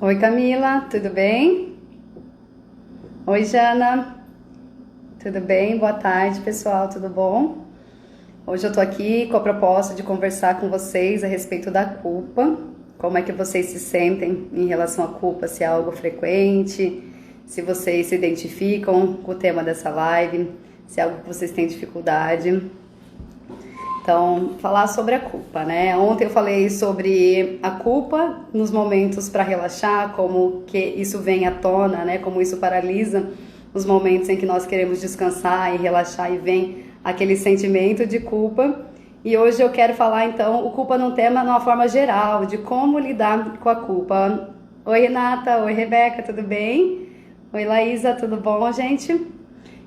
Oi Camila, tudo bem? Oi Jana, tudo bem? Boa tarde pessoal, tudo bom? Hoje eu tô aqui com a proposta de conversar com vocês a respeito da culpa. Como é que vocês se sentem em relação à culpa? Se é algo frequente, se vocês se identificam com o tema dessa live, se é algo que vocês têm dificuldade. Então, falar sobre a culpa, né? Ontem eu falei sobre a culpa nos momentos para relaxar, como que isso vem à tona, né? Como isso paralisa os momentos em que nós queremos descansar e relaxar e vem aquele sentimento de culpa. E hoje eu quero falar então o culpa num tema de uma forma geral, de como lidar com a culpa. Oi Renata, oi Rebeca, tudo bem? Oi Laísa, tudo bom, gente?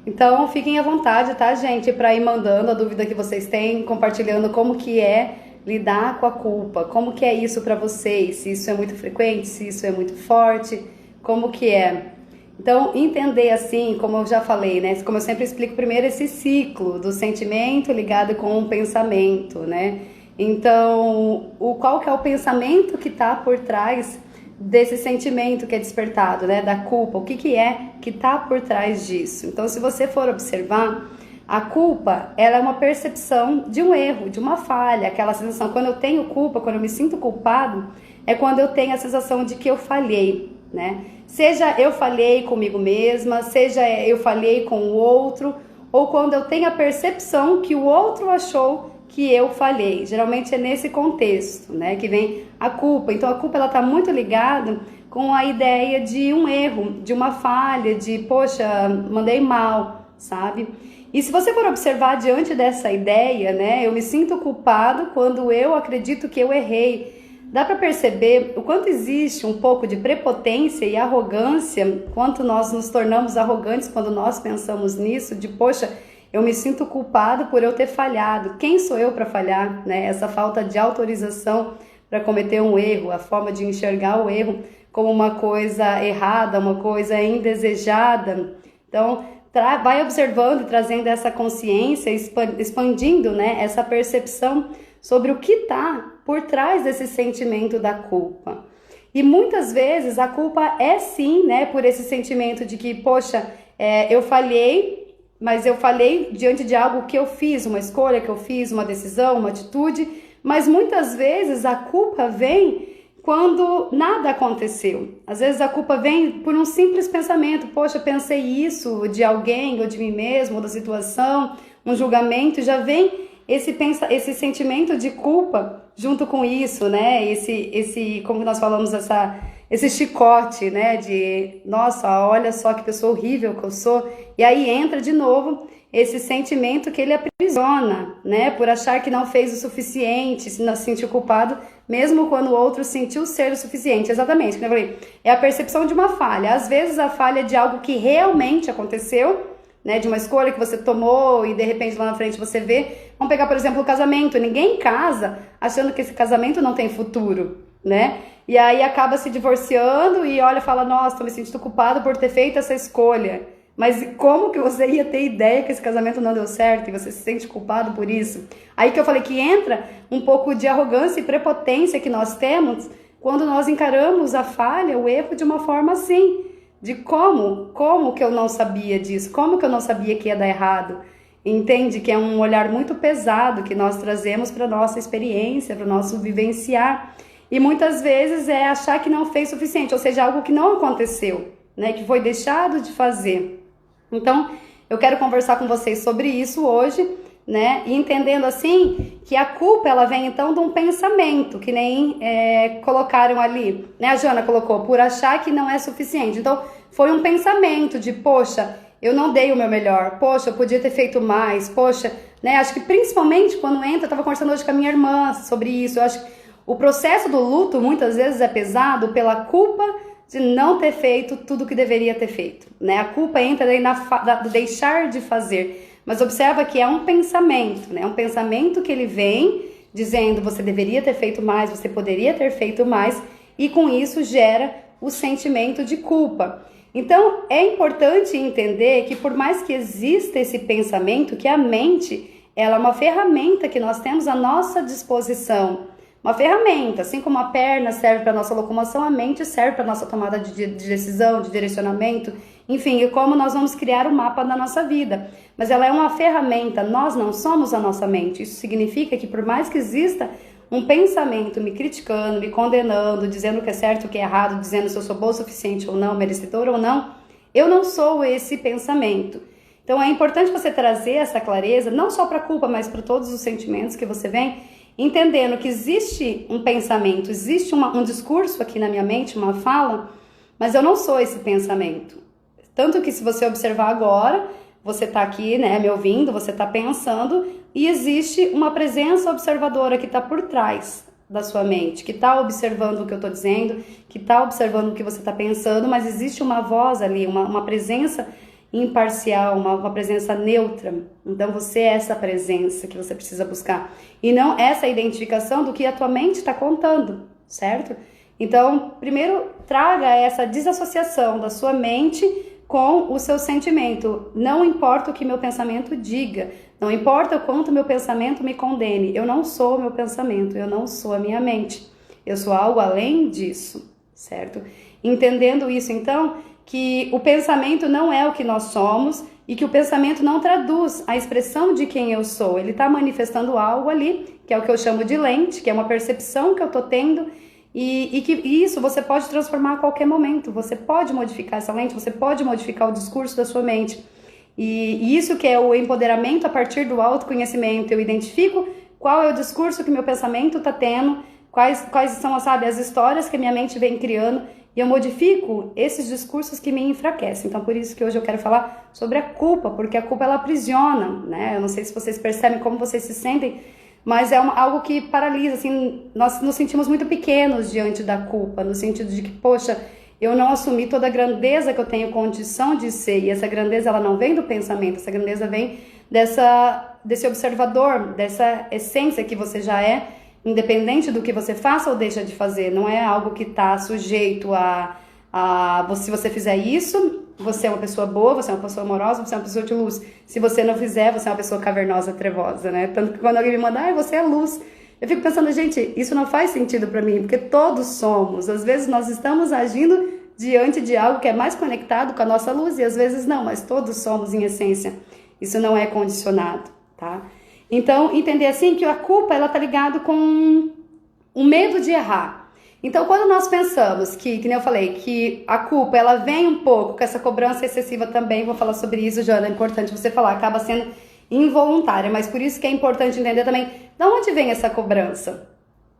Então, fiquem à vontade, tá, gente, para ir mandando a dúvida que vocês têm, compartilhando como que é lidar com a culpa, como que é isso para vocês, se isso é muito frequente, se isso é muito forte, como que é. Então, entender assim, como eu já falei, né, como eu sempre explico primeiro esse ciclo do sentimento ligado com o pensamento, né? Então, qual que é o pensamento que está por trás desse sentimento que é despertado, né, da culpa, o que que é que tá por trás disso. Então, se você for observar, a culpa, ela é uma percepção de um erro, de uma falha, aquela sensação, quando eu tenho culpa, quando eu me sinto culpado, é quando eu tenho a sensação de que eu falhei, né? Seja eu falhei comigo mesma, seja eu falhei com o outro, ou quando eu tenho a percepção que o outro achou que eu falhei. Geralmente é nesse contexto, né, que vem a culpa. Então a culpa ela tá muito ligada com a ideia de um erro, de uma falha, de poxa, mandei mal, sabe? E se você for observar diante dessa ideia, né, eu me sinto culpado quando eu acredito que eu errei. Dá para perceber o quanto existe um pouco de prepotência e arrogância, quanto nós nos tornamos arrogantes quando nós pensamos nisso, de poxa, eu me sinto culpado por eu ter falhado. Quem sou eu para falhar, né? Essa falta de autorização para cometer um erro, a forma de enxergar o erro como uma coisa errada, uma coisa indesejada. Então, vai observando e trazendo essa consciência, expandindo, né, essa percepção sobre o que está por trás desse sentimento da culpa. E muitas vezes a culpa é sim, né, por esse sentimento de que, poxa, eu falhei, mas eu falhei diante de algo que eu fiz, uma escolha que eu fiz, uma decisão, uma atitude, mas muitas vezes a culpa vem quando nada aconteceu. Às vezes a culpa vem por um simples pensamento, poxa, pensei isso de alguém, ou de mim mesmo, ou da situação, um julgamento, já vem esse sentimento de culpa junto com isso, né? Esse como nós falamos, esse chicote, né, de nossa, olha só que pessoa horrível que eu sou, e aí entra de novo esse sentimento que ele aprisiona, né, por achar que não fez o suficiente, se não se sentiu culpado, mesmo quando o outro sentiu ser o suficiente. Exatamente, como eu falei, é a percepção de uma falha, às vezes a falha de algo que realmente aconteceu, né, de uma escolha que você tomou e de repente lá na frente você vê. Vamos pegar, por exemplo, o casamento. Ninguém casa achando que esse casamento não tem futuro, né? E aí acaba se divorciando e olha, fala, nossa, tô me sentindo culpado por ter feito essa escolha. Mas como que você ia ter ideia que esse casamento não deu certo e você se sente culpado por isso? Aí que eu falei que entra um pouco de arrogância e prepotência que nós temos quando nós encaramos a falha, o erro de uma forma assim. De como que eu não sabia disso, como que eu não sabia que ia dar errado, entende? Que é um olhar muito pesado que nós trazemos para nossa experiência, para o nosso vivenciar, e muitas vezes é achar que não fez o suficiente, ou seja, algo que não aconteceu, né, que foi deixado de fazer. Então, eu quero conversar com vocês sobre isso hoje, né, e entendendo assim que a culpa ela vem então de um pensamento, que nem colocaram ali, né, a Jana colocou, por achar que não é suficiente. Então foi um pensamento de, poxa, eu não dei o meu melhor, poxa, eu podia ter feito mais, poxa, né, acho que principalmente quando entra, eu tava conversando hoje com a minha irmã sobre isso, eu acho que o processo do luto muitas vezes é pesado pela culpa de não ter feito tudo o que deveria ter feito, né, a culpa entra aí do deixar de fazer. Mas observa que é um pensamento, né? Um pensamento que ele vem dizendo você deveria ter feito mais, você poderia ter feito mais, e com isso gera o sentimento de culpa. Então é importante entender que por mais que exista esse pensamento, que a mente ela é uma ferramenta que nós temos à nossa disposição uma ferramenta, assim como a perna serve para nossa locomoção, a mente serve para nossa tomada de decisão, de direcionamento, enfim, e como nós vamos criar o mapa da nossa vida. Mas ela é uma ferramenta, nós não somos a nossa mente. Isso significa que por mais que exista um pensamento me criticando, me condenando, dizendo o que é certo, o que é errado, dizendo se eu sou boa o suficiente ou não, merecedora ou não, eu não sou esse pensamento. Então é importante você trazer essa clareza, não só para a culpa, mas para todos os sentimentos que você vem, entendendo que existe um pensamento, existe um discurso aqui na minha mente, uma fala, mas eu não sou esse pensamento. Tanto que se você observar agora, você está aqui, né, me ouvindo, você está pensando, e existe uma presença observadora que está por trás da sua mente, que está observando o que eu estou dizendo, que está observando o que você está pensando, mas existe uma voz ali, uma presença imparcial, uma presença neutra. Então você é essa presença que você precisa buscar, e não essa identificação do que a tua mente está contando, certo? Então, primeiro, traga essa desassociação da sua mente com o seu sentimento. Não importa o que meu pensamento diga, não importa o quanto meu pensamento me condene, eu não sou o meu pensamento, eu não sou a minha mente, eu sou algo além disso, certo? Entendendo isso, então, que o pensamento não é o que nós somos e que o pensamento não traduz a expressão de quem eu sou, ele está manifestando algo ali, que é o que eu chamo de lente, que é uma percepção que eu estou tendo, e que isso você pode transformar a qualquer momento, você pode modificar essa lente, você pode modificar o discurso da sua mente. E isso que é o empoderamento a partir do autoconhecimento. Eu identifico qual é o discurso que meu pensamento está tendo, quais são, sabe, as histórias que a minha mente vem criando, e eu modifico esses discursos que me enfraquecem. Então, por isso que hoje eu quero falar sobre a culpa, porque a culpa ela aprisiona, né? Eu não sei se vocês percebem como vocês se sentem, mas é algo que paralisa, assim, nós nos sentimos muito pequenos diante da culpa, no sentido de que, poxa, eu não assumi toda a grandeza que eu tenho condição de ser, e essa grandeza ela não vem do pensamento, essa grandeza vem desse observador, dessa essência que você já é, independente do que você faça ou deixa de fazer, não é algo que está sujeito se você fizer isso, você é uma pessoa boa, você é uma pessoa amorosa, você é uma pessoa de luz. Se você não fizer, você é uma pessoa cavernosa, trevosa, né? Tanto que quando alguém me manda, você é luz, eu fico pensando, gente, isso não faz sentido para mim, porque todos somos. Às vezes nós estamos agindo diante de algo que é mais conectado com a nossa luz, e às vezes não, mas todos somos em essência. Isso não é condicionado, tá? Então, entender assim que a culpa, ela tá ligada com o medo de errar. Então, quando nós pensamos que nem eu falei, que a culpa, ela vem um pouco com essa cobrança excessiva também, vou falar sobre isso, Jana, é importante você falar, acaba sendo involuntária, mas por isso que é importante entender também de onde vem essa cobrança,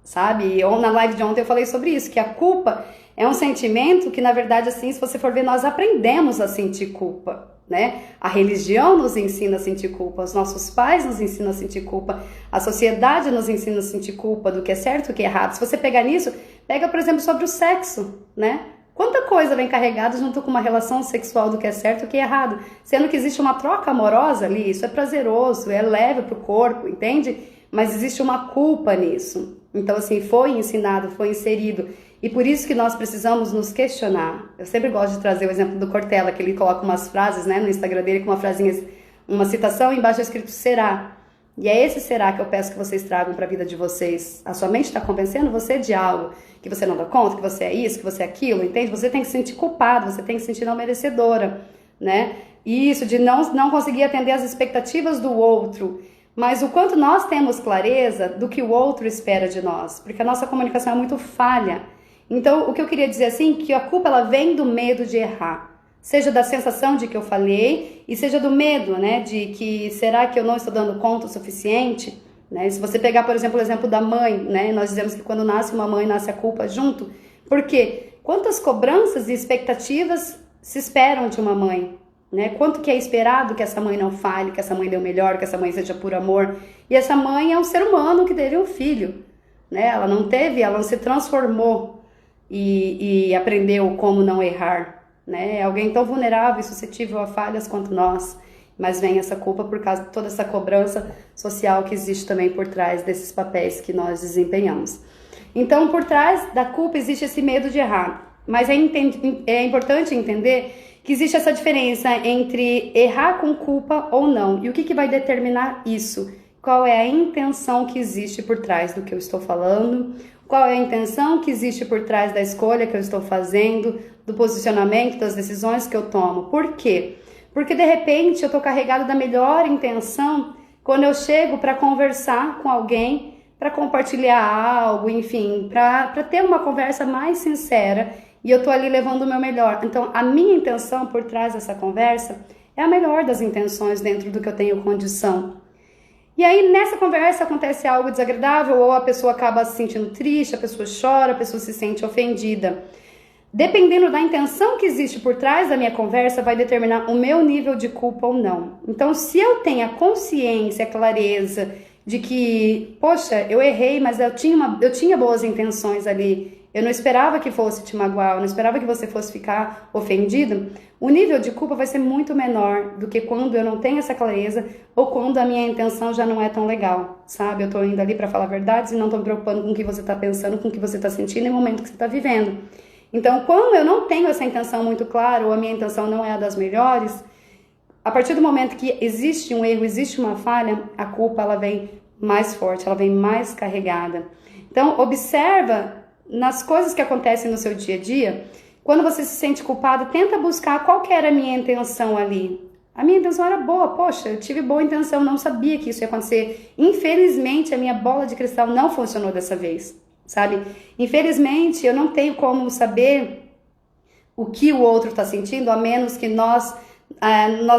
sabe? Na live de ontem eu falei sobre isso, que a culpa é um sentimento que, na verdade, assim, se você for ver, nós aprendemos a sentir culpa, né? A religião nos ensina a sentir culpa, os nossos pais nos ensinam a sentir culpa, a sociedade nos ensina a sentir culpa do que é certo e o que é errado. Se você pegar nisso, pega, por exemplo, sobre o sexo, né? Quanta coisa vem carregada junto com uma relação sexual do que é certo e o que é errado, sendo que existe uma troca amorosa ali, isso é prazeroso, é leve pro corpo, entende? Mas existe uma culpa nisso. Então, assim, foi ensinado, foi inserido. E por isso que nós precisamos nos questionar. Eu sempre gosto de trazer o exemplo do Cortella, que ele coloca umas frases, né, no Instagram dele, com uma frasinha, uma citação, embaixo é escrito será. E é esse será que eu peço que vocês tragam para a vida de vocês. A sua mente está convencendo você de algo, que você não dá conta, que você é isso, que você é aquilo, entende? Você tem que se sentir culpado, você tem que se sentir não merecedora, né? E isso de não conseguir atender às expectativas do outro. Mas o quanto nós temos clareza do que o outro espera de nós, porque a nossa comunicação é muito falha. Então, o que eu queria dizer assim, que a culpa ela vem do medo de errar. Seja da sensação de que eu falhei, e seja do medo, né, de que será que eu não estou dando conta o suficiente, né? Se você pegar, por exemplo, o exemplo da mãe, né, nós dizemos que quando nasce uma mãe, nasce a culpa junto. Por quê? Quantas cobranças e expectativas se esperam de uma mãe, né? Quanto que é esperado que essa mãe não falhe, que essa mãe dê o melhor, que essa mãe seja por amor. E essa mãe é um ser humano que teve um filho, né? Ela não se transformou e aprendeu como não errar, né? É alguém tão vulnerável e suscetível a falhas quanto nós, mas vem essa culpa por causa de toda essa cobrança social que existe também por trás desses papéis que nós desempenhamos. Então, por trás da culpa existe esse medo de errar, mas é importante entender que existe essa diferença entre errar com culpa ou não. E o que vai determinar isso? qual é a intenção que existe por trás do que eu estou falando, qual é a intenção que existe por trás da escolha que eu estou fazendo, do posicionamento, das decisões que eu tomo. Por quê? Porque de repente eu estou carregado da melhor intenção quando eu chego para conversar com alguém, para compartilhar algo, enfim, para ter uma conversa mais sincera, e eu estou ali levando o meu melhor. Então, a minha intenção por trás dessa conversa é a melhor das intenções dentro do que eu tenho condição. E aí, nessa conversa, acontece algo desagradável, ou a pessoa acaba se sentindo triste, a pessoa chora, a pessoa se sente ofendida. Dependendo da intenção que existe por trás da minha conversa, vai determinar o meu nível de culpa ou não. Então, se eu tenho a consciência, a clareza de que, poxa, eu errei, mas eu tinha boas intenções ali, eu não esperava que fosse te magoar, eu não esperava que você fosse ficar ofendido, o nível de culpa vai ser muito menor do que quando eu não tenho essa clareza ou quando a minha intenção já não é tão legal, sabe? Eu tô indo ali para falar verdades e não tô me preocupando com o que você tá pensando, com o que você tá sentindo e o momento que você tá vivendo. Então, quando eu não tenho essa intenção muito clara ou a minha intenção não é a das melhores, a partir do momento que existe um erro, existe uma falha, a culpa ela vem mais forte, ela vem mais carregada. Então, observa nas coisas que acontecem no seu dia a dia, quando você se sente culpado, tenta buscar qual que era a minha intenção ali. A minha intenção era boa, poxa, eu tive boa intenção, não sabia que isso ia acontecer. Infelizmente, a minha bola de cristal não funcionou dessa vez, sabe? Infelizmente, eu não tenho como saber o que o outro está sentindo, a menos que nós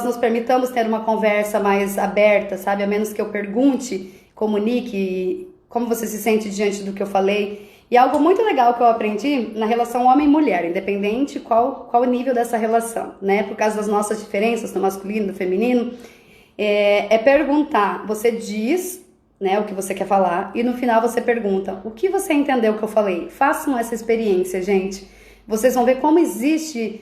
nos permitamos ter uma conversa mais aberta, sabe? A menos que eu pergunte, comunique como você se sente diante do que eu falei. E algo muito legal que eu aprendi na relação homem-mulher, independente qual o nível dessa relação, né? Por causa das nossas diferenças no masculino, no feminino, é perguntar. Você diz, né, o que você quer falar e no final você pergunta, o que você entendeu que eu falei? Façam essa experiência, gente. Vocês vão ver como existe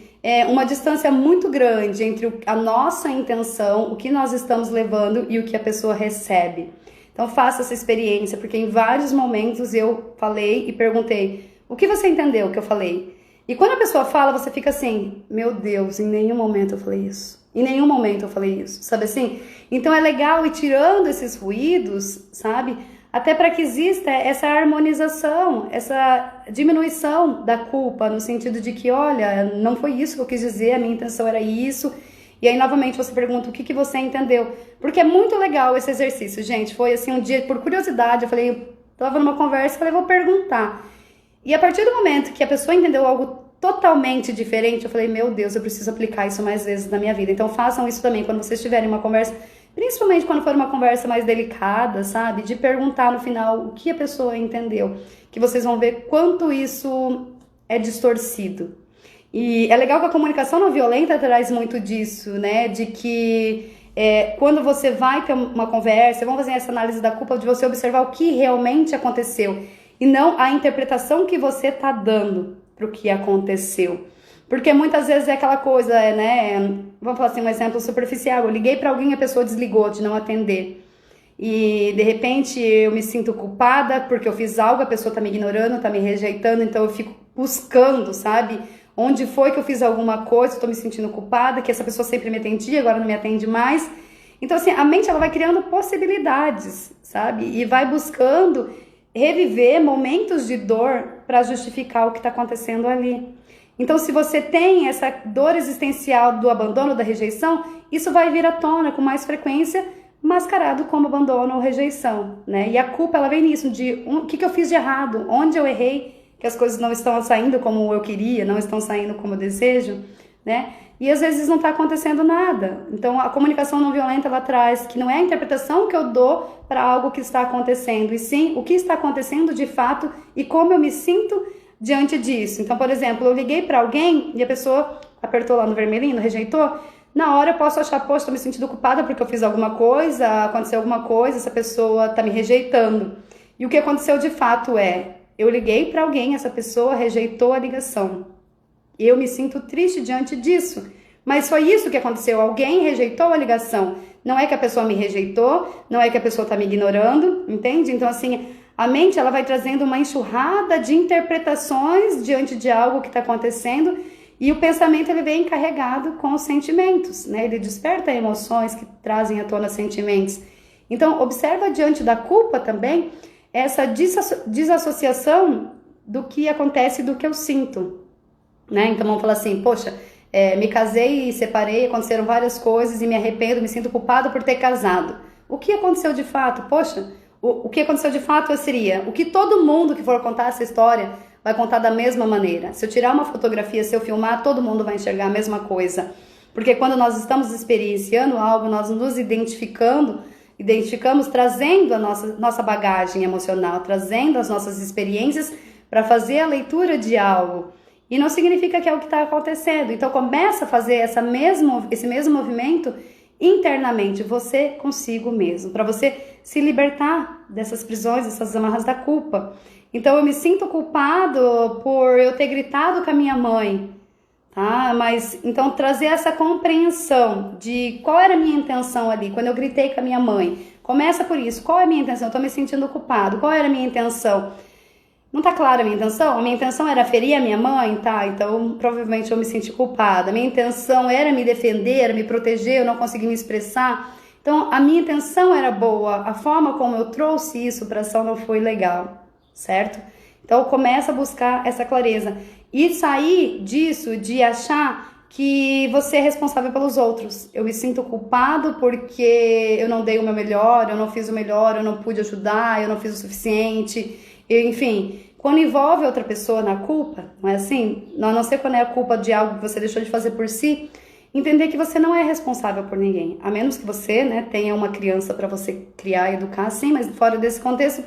uma distância muito grande entre a nossa intenção, o que nós estamos levando e o que a pessoa recebe. Então faça essa experiência, porque em vários momentos eu falei e perguntei, o que você entendeu que eu falei? E quando a pessoa fala, você fica assim, meu Deus, em nenhum momento eu falei isso. Em nenhum momento eu falei isso, sabe assim? Então é legal ir tirando esses ruídos, sabe? Até para que exista essa harmonização, essa diminuição da culpa, no sentido de que, olha, não foi isso que eu quis dizer, a minha intenção era isso. E aí, novamente, você pergunta o que você entendeu. Porque é muito legal esse exercício, gente. Foi assim, um dia, por curiosidade, eu falei, eu tava numa conversa, falei, vou perguntar. E a partir do momento que a pessoa entendeu algo totalmente diferente, eu falei, meu Deus, eu preciso aplicar isso mais vezes na minha vida. Então façam isso também, quando vocês tiverem uma conversa, principalmente quando for uma conversa mais delicada, sabe? De perguntar no final o que a pessoa entendeu. Que vocês vão ver quanto isso é distorcido. E é legal que a comunicação não violenta traz muito disso, né? De que quando você vai ter uma conversa, vamos fazer essa análise da culpa, de você observar o que realmente aconteceu e não a interpretação que você tá dando pro que aconteceu. Porque muitas vezes é aquela coisa, né? Vamos falar assim, um exemplo superficial. Eu liguei para alguém e a pessoa desligou de não atender. E de repente eu me sinto culpada porque eu fiz algo, a pessoa tá me ignorando, tá me rejeitando, então eu fico buscando, sabe? Onde foi que eu fiz alguma coisa, eu tô me sentindo culpada, que essa pessoa sempre me atendia, agora não me atende mais. Então, assim, a mente ela vai criando possibilidades, sabe? E vai buscando reviver momentos de dor para justificar o que está acontecendo ali. Então, se você tem essa dor existencial do abandono, da rejeição, isso vai vir à tona com mais frequência, mascarado como abandono ou rejeição, né? E a culpa, ela vem nisso, de o que eu fiz de errado, onde eu errei, que as coisas não estão saindo como eu queria, não estão saindo como eu desejo, né? E às vezes não está acontecendo nada. Então a comunicação não violenta ela traz que não é a interpretação que eu dou para algo que está acontecendo, e sim o que está acontecendo de fato e como eu me sinto diante disso. Então, por exemplo, eu liguei para alguém e a pessoa apertou lá no vermelhinho, rejeitou. Na hora eu posso achar, poxa, estou me sentindo culpada porque eu fiz alguma coisa, aconteceu alguma coisa, essa pessoa está me rejeitando. E o que aconteceu de fato eu liguei para alguém, essa pessoa rejeitou a ligação. Eu me sinto triste diante disso. Mas foi isso que aconteceu. Alguém rejeitou a ligação. Não é que a pessoa me rejeitou, não é que a pessoa está me ignorando, entende? Então, assim, a mente ela vai trazendo uma enxurrada de interpretações diante de algo que está acontecendo, e o pensamento ele vem carregado com os sentimentos, né? Ele desperta emoções que trazem à tona sentimentos. Então, observa diante da culpa também essa desassociação do que acontece e do que eu sinto, né? Então, vamos falar assim, poxa, me casei e separei, aconteceram várias coisas e me arrependo, me sinto culpado por ter casado. O que aconteceu de fato? Poxa, o que aconteceu de fato seria o que todo mundo que for contar essa história vai contar da mesma maneira. Se eu tirar uma fotografia, se eu filmar, todo mundo vai enxergar a mesma coisa. Porque quando nós estamos experienciando algo, nós nos identificamos trazendo a nossa bagagem emocional, trazendo as nossas experiências para fazer a leitura de algo. E não significa que é o que está acontecendo. Então começa a fazer esse mesmo movimento internamente, você consigo mesmo, para você se libertar dessas prisões, dessas amarras da culpa. Então eu me sinto culpado por eu ter gritado com a minha mãe, tá? Mas então trazer essa compreensão de qual era a minha intenção ali, quando eu gritei com a minha mãe. Começa por isso, qual é a minha intenção? Eu tô me sentindo culpado, qual era a minha intenção? Não tá clara a minha intenção? A minha intenção era ferir a minha mãe, tá? Então, provavelmente eu me senti culpada. A minha intenção era me defender, era me proteger, eu não consegui me expressar. Então, a minha intenção era boa. A forma como eu trouxe isso para ação não foi legal, certo? Então, começa a buscar essa clareza. E sair disso, de achar que você é responsável pelos outros. Eu me sinto culpado porque eu não dei o meu melhor, eu não fiz o melhor, eu não pude ajudar, eu não fiz o suficiente. Enfim, quando envolve outra pessoa na culpa, não é assim? A não ser quando é a culpa de algo que você deixou de fazer por si, entender que você não é responsável por ninguém. A menos que você, né, tenha uma criança para você criar e educar, sim, mas fora desse contexto,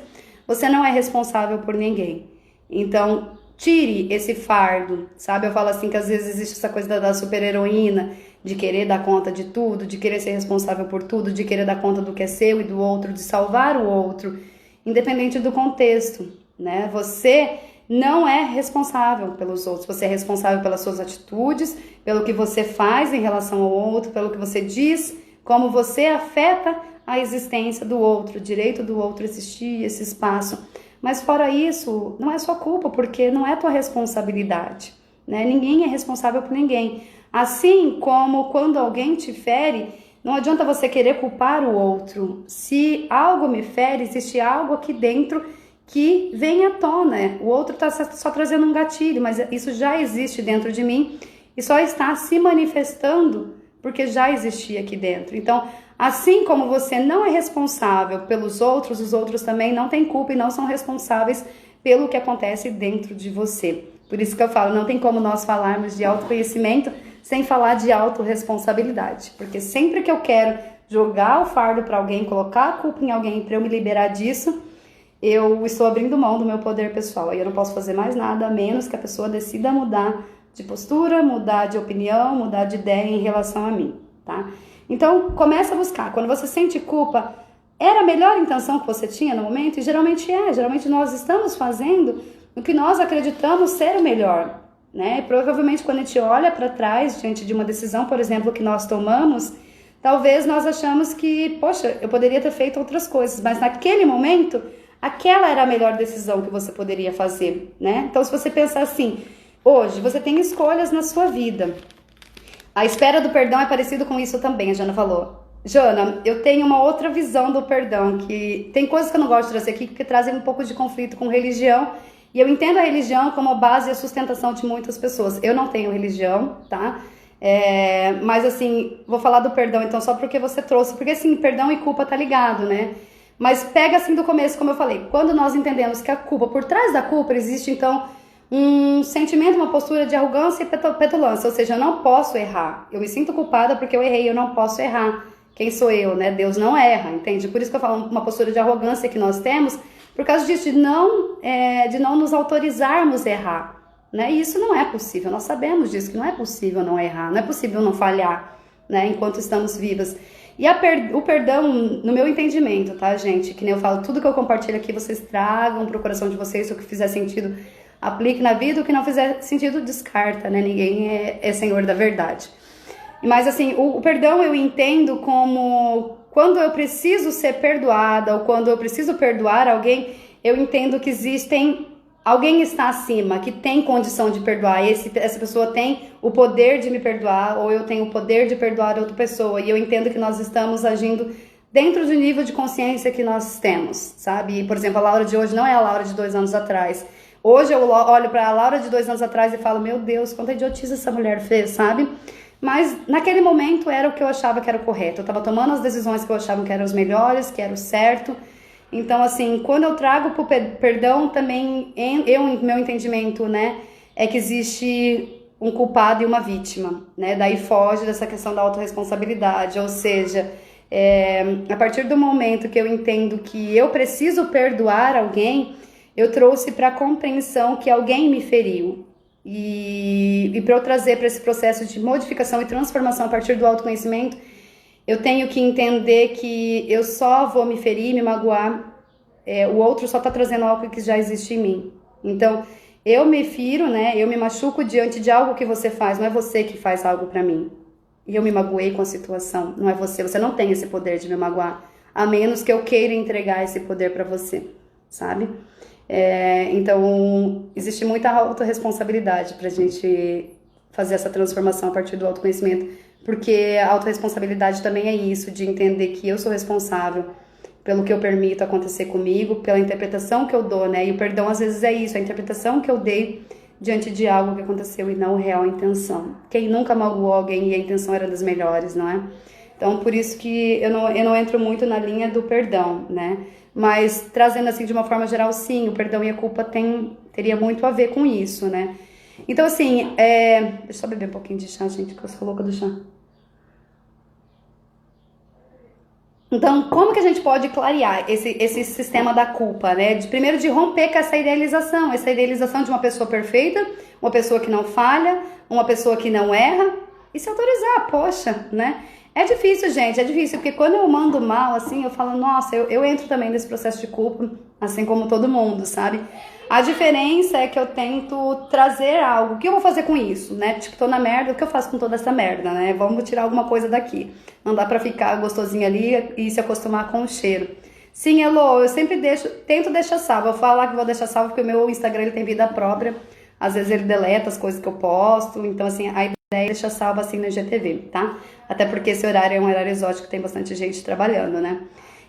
você não é responsável por ninguém. Então, tire esse fardo, sabe? Eu falo assim que às vezes existe essa coisa da super-heroína, de querer dar conta de tudo, de querer ser responsável por tudo, de querer dar conta do que é seu e do outro, de salvar o outro, independente do contexto, né? Você não é responsável pelos outros, você é responsável pelas suas atitudes, pelo que você faz em relação ao outro, pelo que você diz, como você afeta a existência do outro, o direito do outro existir, esse espaço. Mas fora isso, não é sua culpa, porque não é tua responsabilidade, né? Ninguém é responsável por ninguém. Assim como quando alguém te fere, não adianta você querer culpar o outro. Se algo me fere, existe algo aqui dentro que vem à tona. O outro está só trazendo um gatilho, mas isso já existe dentro de mim e só está se manifestando porque já existia aqui dentro. Então, assim como você não é responsável pelos outros, os outros também não têm culpa e não são responsáveis pelo que acontece dentro de você. Por isso que eu falo, não tem como nós falarmos de autoconhecimento sem falar de autorresponsabilidade. Porque sempre que eu quero jogar o fardo para alguém, colocar a culpa em alguém para eu me liberar disso, eu estou abrindo mão do meu poder pessoal. Aí eu não posso fazer mais nada, a menos que a pessoa decida mudar de postura, mudar de opinião, mudar de ideia em relação a mim, tá? Então, começa a buscar. Quando você sente culpa, era a melhor intenção que você tinha no momento? E geralmente é. Geralmente nós estamos fazendo o que nós acreditamos ser o melhor, né? E provavelmente quando a gente olha para trás, diante de uma decisão, por exemplo, que nós tomamos, talvez nós achamos que, poxa, eu poderia ter feito outras coisas, mas naquele momento, aquela era a melhor decisão que você poderia fazer, né? Então, se você pensar assim, hoje você tem escolhas na sua vida. A espera do perdão é parecido com isso também, a Jana falou. Jana, eu tenho uma outra visão do perdão, que tem coisas que eu não gosto de trazer aqui, que trazem um pouco de conflito com religião, e eu entendo a religião como a base e a sustentação de muitas pessoas. Eu não tenho religião, tá? Mas assim, vou falar do perdão então só porque você trouxe, porque assim, perdão e culpa tá ligado, né? Mas pega assim do começo, como eu falei, quando nós entendemos que a culpa, por trás da culpa existe então um sentimento, uma postura de arrogância e petulância, ou seja, eu não posso errar, eu me sinto culpada porque eu errei, eu não posso errar. Quem sou eu, né? Deus não erra, entende? Por isso que eu falo uma postura de arrogância que nós temos, por causa disso, de não nos autorizarmos a errar, né? E isso não é possível, nós sabemos disso, que não é possível não errar, não é possível não falhar, né? Enquanto estamos vivas. E o perdão, no meu entendimento, tá, gente? Que nem eu falo, tudo que eu compartilho aqui, vocês tragam pro coração de vocês, o que fizer sentido, aplique na vida, o que não fizer sentido, descarta, né? Ninguém é senhor da verdade. Mas assim, o perdão eu entendo como quando eu preciso ser perdoada ou quando eu preciso perdoar alguém, eu entendo que alguém está acima, que tem condição de perdoar. Essa pessoa tem o poder de me perdoar ou eu tenho o poder de perdoar outra pessoa. E eu entendo que nós estamos agindo dentro do nível de consciência que nós temos, sabe? Por exemplo, a Laura de hoje não é a Laura de 2 anos atrás. Hoje eu olho para a Laura de 2 anos atrás e falo, meu Deus, quanta idiotice essa mulher fez, sabe? Mas naquele momento era o que eu achava que era o correto. Eu estava tomando as decisões que eu achava que eram os melhores, que era o certo. Então, assim, quando eu trago pro perdão, também, meu entendimento, né, é que existe um culpado e uma vítima, né? Daí foge dessa questão da autorresponsabilidade, ou seja, a partir do momento que eu entendo que eu preciso perdoar alguém, eu trouxe para a compreensão que alguém me feriu. E para eu trazer para esse processo de modificação e transformação a partir do autoconhecimento, eu tenho que entender que eu só vou me ferir, me magoar, o outro só está trazendo algo que já existe em mim. Então, eu me firo, né? Eu me machuco diante de algo que você faz, não é você que faz algo para mim. E eu me magoei com a situação, não é você não tem esse poder de me magoar, a menos que eu queira entregar esse poder para você, sabe? Então, existe muita autorresponsabilidade pra gente fazer essa transformação a partir do autoconhecimento, porque a autorresponsabilidade também é isso, de entender que eu sou responsável pelo que eu permito acontecer comigo, pela interpretação que eu dou, né? E o perdão às vezes é isso, a interpretação que eu dei diante de algo que aconteceu e não a real intenção. Quem nunca magoou alguém e a intenção era das melhores, não é? Então, por isso que eu não entro muito na linha do perdão, né? Mas, trazendo assim de uma forma geral, sim, o perdão e a culpa teria muito a ver com isso, né? Então, assim, deixa eu só beber um pouquinho de chá, gente, que eu sou louca do chá. Então, como que a gente pode clarear esse sistema da culpa, né? Primeiro, de romper com essa idealização de uma pessoa perfeita, uma pessoa que não falha, uma pessoa que não erra, e se autorizar, poxa, né? É difícil, gente, é difícil, porque quando eu mando mal, assim, eu falo, nossa, eu entro também nesse processo de culpa, assim como todo mundo, sabe? A diferença é que eu tento trazer algo, o que eu vou fazer com isso, né? Tipo, tô na merda, o que eu faço com toda essa merda, né? Vamos tirar alguma coisa daqui. Não dá pra ficar gostosinho ali e se acostumar com o cheiro. Sim, Elô, eu sempre tento deixar salvo, eu falo lá que vou deixar salvo porque o meu Instagram ele tem vida própria, às vezes ele deleta as coisas que eu posto, então assim, a ideia é deixar salvo assim no IGTV, tá? Até porque esse horário é um horário exótico, tem bastante gente trabalhando, né?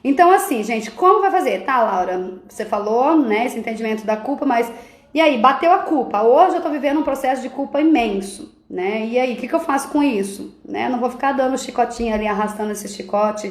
Então assim, gente, como vai fazer? Tá, Laura, você falou, né, esse entendimento da culpa, mas e aí, bateu a culpa, hoje eu tô vivendo um processo de culpa imenso, né? E aí, o que eu faço com isso? Né? Eu não vou ficar dando chicotinho ali, arrastando esse chicote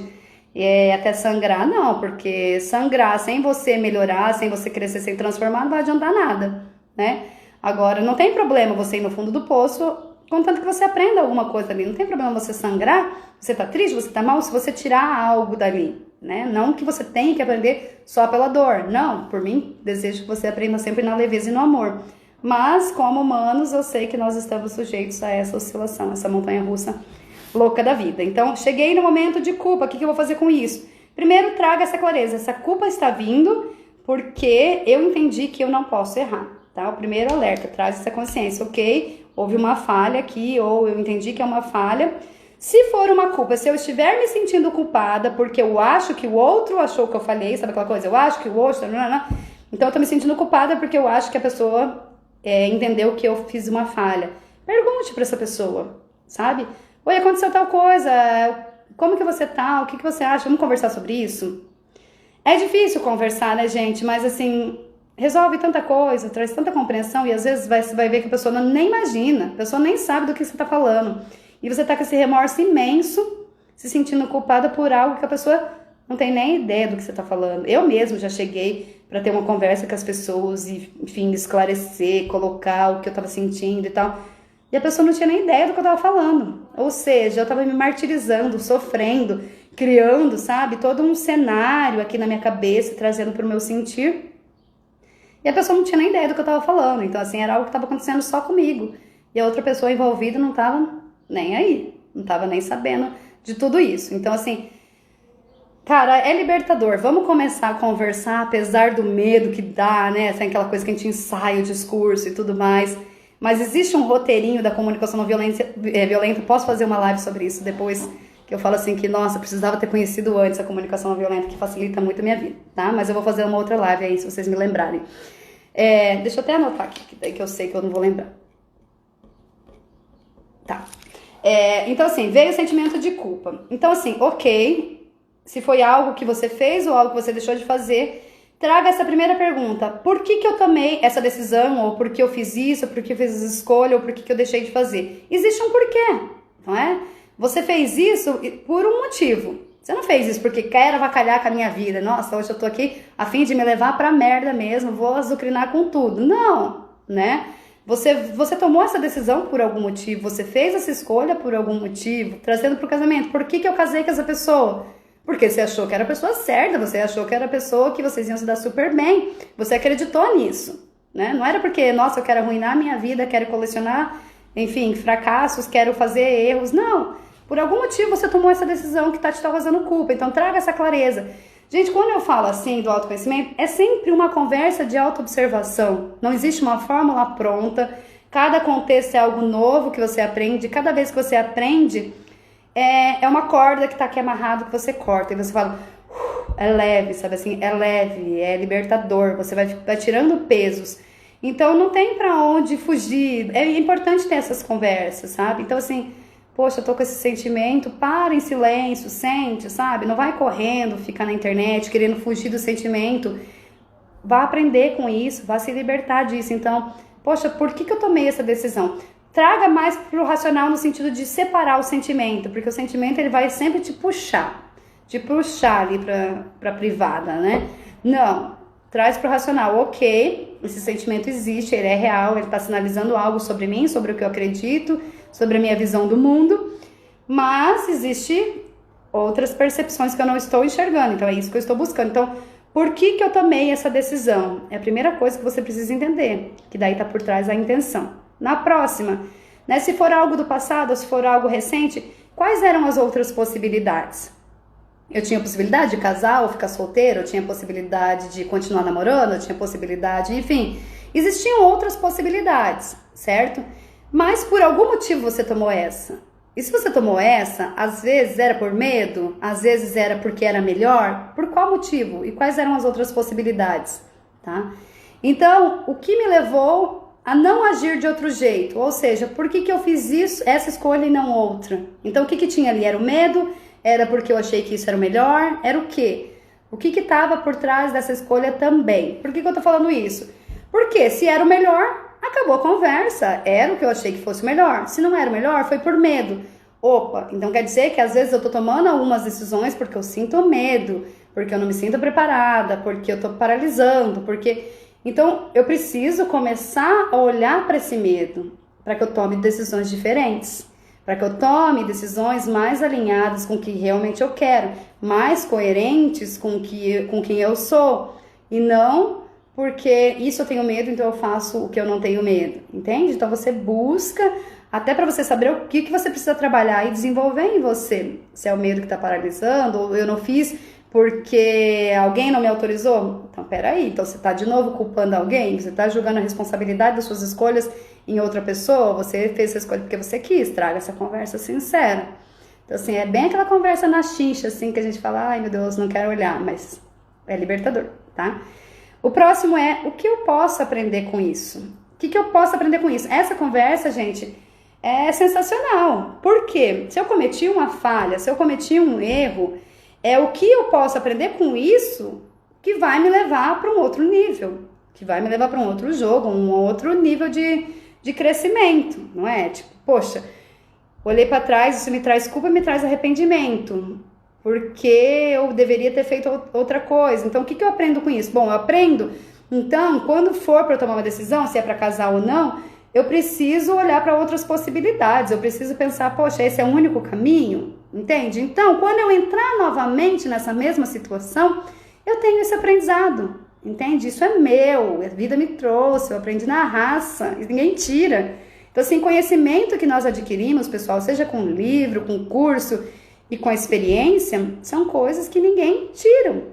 até sangrar, não, porque sangrar sem você melhorar, sem você crescer, sem transformar, não vai adiantar nada, né? Agora, não tem problema você ir no fundo do poço, contanto que você aprenda alguma coisa ali. Não tem problema você sangrar, você tá triste, você tá mal, se você tirar algo dali, né? Não que você tenha que aprender só pela dor. Não, por mim, desejo que você aprenda sempre na leveza e no amor. Mas, como humanos, eu sei que nós estamos sujeitos a essa oscilação, essa montanha-russa louca da vida. Então, cheguei no momento de culpa, o que eu vou fazer com isso? Primeiro, traga essa clareza. Essa culpa está vindo porque eu entendi que eu não posso errar, tá? O primeiro alerta, traz essa consciência, ok? Houve uma falha aqui, ou eu entendi que é uma falha. Se for uma culpa, se eu estiver me sentindo culpada porque eu acho que o outro achou que eu falhei, sabe aquela coisa? Eu acho que o outro... Então, eu tô me sentindo culpada porque eu acho que a pessoa entendeu que eu fiz uma falha. Pergunte pra essa pessoa, sabe? Oi, aconteceu tal coisa, como que você tá, o que você acha, vamos conversar sobre isso? É difícil conversar, né, gente, mas assim, resolve tanta coisa, traz tanta compreensão e às vezes você vai ver que a pessoa nem imagina, a pessoa nem sabe do que você tá falando. E você tá com esse remorso imenso, se sentindo culpada por algo que a pessoa não tem nem ideia do que você tá falando. Eu mesmo já cheguei pra ter uma conversa com as pessoas e, enfim, esclarecer, colocar o que eu tava sentindo e tal. E a pessoa não tinha nem ideia do que eu tava falando. Ou seja, eu tava me martirizando, sofrendo, criando, sabe, todo um cenário aqui na minha cabeça, trazendo pro meu sentir. E a pessoa não tinha nem ideia do que eu tava falando. Então, assim, era algo que tava acontecendo só comigo. E a outra pessoa envolvida não tava nem aí. Não tava nem sabendo de tudo isso. Então, assim, cara, é libertador. Vamos começar a conversar, apesar do medo que dá, né? Essa é aquela coisa que a gente ensaia o discurso e tudo mais. Mas existe um roteirinho da comunicação não violenta. Posso fazer uma live sobre isso depois, que eu falo assim que, nossa, precisava ter conhecido antes a comunicação não violenta, que facilita muito a minha vida, tá? Mas eu vou fazer uma outra live aí, se vocês me lembrarem. Deixa eu até anotar aqui, que daí que eu sei que eu não vou lembrar. Tá. Então, assim, veio o sentimento de culpa. Então, assim, ok, se foi algo que você fez ou algo que você deixou de fazer, traga essa primeira pergunta. Por que eu tomei essa decisão? Ou por que eu fiz isso? Por que eu fiz essa escolha? Ou por que eu deixei de fazer? Existe um porquê, não é? Você fez isso por um motivo. Você não fez isso porque quer avacalhar com a minha vida. Nossa, hoje eu tô aqui a fim de me levar pra merda mesmo, vou azucrinar com tudo. Não, né? Você tomou essa decisão por algum motivo, você fez essa escolha por algum motivo, trazendo pro casamento. Por que eu casei com essa pessoa? Porque você achou que era a pessoa certa, você achou que era a pessoa que vocês iam se dar super bem. Você acreditou nisso, né? Não era porque, nossa, eu quero arruinar a minha vida, quero colecionar, enfim, fracassos, quero fazer erros. Não. Por algum motivo você tomou essa decisão que tá te causando culpa. Então traga essa clareza. Gente, quando eu falo assim do autoconhecimento, é sempre uma conversa de autoobservação. Não existe uma fórmula pronta. Cada contexto é algo novo que você aprende. Cada vez que você aprende, é uma corda que tá aqui amarrado que você corta. E você fala, é leve, sabe assim? É leve, é libertador. Você vai tirando pesos. Então não tem pra onde fugir. É importante ter essas conversas, sabe? Então assim, poxa, eu tô com esse sentimento, para em silêncio, sente, sabe? Não vai correndo, ficar na internet, querendo fugir do sentimento. Vá aprender com isso, vá se libertar disso. Então, poxa, por que eu tomei essa decisão? Traga mais pro racional no sentido de separar o sentimento, porque o sentimento ele vai sempre te puxar ali pra privada, né? Não, traz pro racional, ok, esse sentimento existe, ele é real, ele tá sinalizando algo sobre mim, sobre o que eu acredito, sobre a minha visão do mundo, mas existe outras percepções que eu não estou enxergando, então é isso que eu estou buscando. Então, por que eu tomei essa decisão? É a primeira coisa que você precisa entender, que daí tá por trás a intenção. Na próxima, né, se for algo do passado ou se for algo recente, quais eram as outras possibilidades? Eu tinha possibilidade de casar ou ficar solteiro, eu tinha possibilidade de continuar namorando, eu tinha possibilidade, enfim, existiam outras possibilidades, certo? Mas por algum motivo você tomou essa. E se você tomou essa, às vezes era por medo, às vezes era porque era melhor, por qual motivo? E quais eram as outras possibilidades, tá? Então, o que me levou a não agir de outro jeito? Ou seja, por que eu fiz isso, essa escolha e não outra? Então, o que tinha ali? Era o medo? Era porque eu achei que isso era o melhor? Era o quê? O que estava por trás dessa escolha também? Por que eu tô falando isso? Porque se era o melhor, acabou a conversa, era o que eu achei que fosse o melhor. Se não era o melhor, foi por medo. Opa, então quer dizer que às vezes eu tô tomando algumas decisões porque eu sinto medo, porque eu não me sinto preparada, porque eu tô paralisando, porque... Então eu preciso começar a olhar para esse medo, para que eu tome decisões diferentes, para que eu tome decisões mais alinhadas com o que realmente eu quero, mais coerentes com quem eu sou, e não... porque isso eu tenho medo, então eu faço o que eu não tenho medo, entende? Então você busca, até para você saber o que você precisa trabalhar e desenvolver em você. Se é o medo que tá paralisando, ou eu não fiz porque alguém não me autorizou. Então peraí, então você tá de novo culpando alguém? Você tá jogando a responsabilidade das suas escolhas em outra pessoa? Você fez essa escolha porque você quis, traga essa conversa sincera. Então assim, é bem aquela conversa na chincha, assim, que a gente fala, ai meu Deus, não quero olhar, mas é libertador, tá? O próximo é, o que eu posso aprender com isso? O que eu posso aprender com isso? Essa conversa, gente, é sensacional. Por quê? Se eu cometi uma falha, se eu cometi um erro, é o que eu posso aprender com isso que vai me levar para um outro nível, que vai me levar para um outro jogo, um outro nível de crescimento, não é? Tipo, poxa, olhei para trás, isso me traz culpa, me traz arrependimento, porque eu deveria ter feito outra coisa. Então, o que eu aprendo com isso? Bom, eu aprendo, então, quando for para eu tomar uma decisão, se é para casar ou não, eu preciso olhar para outras possibilidades, eu preciso pensar, poxa, esse é o único caminho, entende? Então, quando eu entrar novamente nessa mesma situação, eu tenho esse aprendizado, entende? Isso é meu, a vida me trouxe, eu aprendi na raça, ninguém tira. Então, assim, conhecimento que nós adquirimos, pessoal, seja com livro, com curso e com a experiência, são coisas que ninguém tira.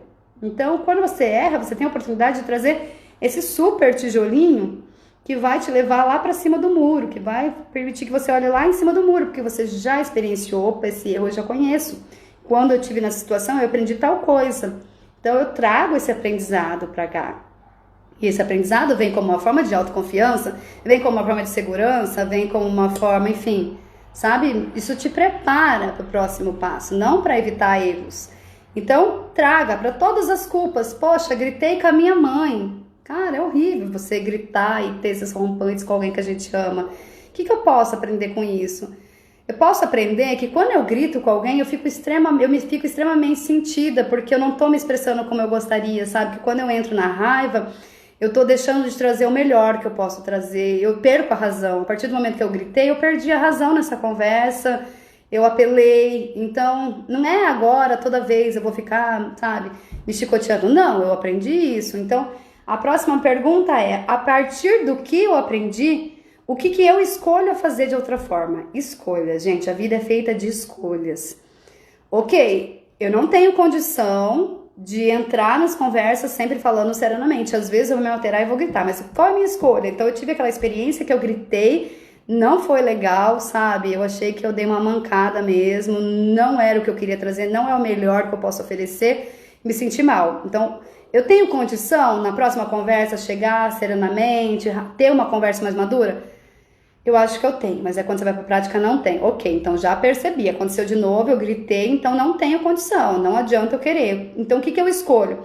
Então, quando você erra, você tem a oportunidade de trazer esse super tijolinho que vai te levar lá para cima do muro, que vai permitir que você olhe lá em cima do muro, porque você já experienciou, opa, esse erro eu já conheço. Quando eu estive nessa situação, eu aprendi tal coisa. Então, eu trago esse aprendizado para cá. E esse aprendizado vem como uma forma de autoconfiança, vem como uma forma de segurança, vem como uma forma, enfim, sabe? Isso te prepara para o próximo passo, não para evitar erros. Então, traga para todas as culpas. Poxa, gritei com a minha mãe. Cara, é horrível você gritar e ter esses rompantes com alguém que a gente ama. O que eu posso aprender com isso? Eu posso aprender que quando eu grito com alguém, eu me fico extremamente sentida, porque eu não tô me expressando como eu gostaria, sabe? Que quando eu entro na raiva, eu tô deixando de trazer o melhor que eu posso trazer. Eu perco a razão. A partir do momento que eu gritei, eu perdi a razão nessa conversa. Eu apelei. Então, não é agora, toda vez eu vou ficar, sabe, me chicoteando. Não, eu aprendi isso. Então, a próxima pergunta é, a partir do que eu aprendi, o que eu escolho fazer de outra forma? Escolhas, gente, a vida é feita de escolhas. Ok, eu não tenho condição de entrar nas conversas sempre falando serenamente. Às vezes eu vou me alterar e vou gritar, mas qual é a minha escolha? Então eu tive aquela experiência que eu gritei, não foi legal, sabe? Eu achei que eu dei uma mancada mesmo, não era o que eu queria trazer, não é o melhor que eu posso oferecer, me senti mal. Então, eu tenho condição, na próxima conversa, chegar serenamente, ter uma conversa mais madura? Eu acho que eu tenho, mas é quando você vai pra prática, não tem. Ok, então já percebi, aconteceu de novo, eu gritei, então não tenho condição, não adianta eu querer. Então o que eu escolho?